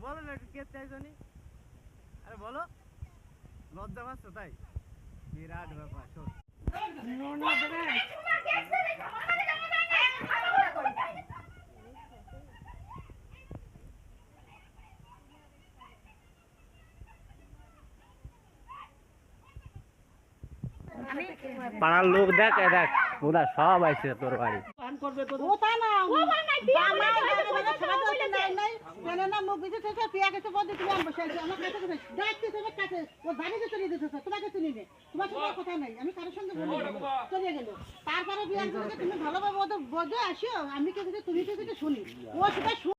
বলো না কে চাইছনি? আরে বলো, লজ্জা পাচ্ছ তাই? বিরাট ব্যাপার। পাড়ার লোক দেখ দেখ ওরা সব আইছে তোর বাড়ি। তারপরে বিয়ে তুমি ভালোভাবে ওদের বোঝো আসো, আমি কে তুমি শুনি ও সেটা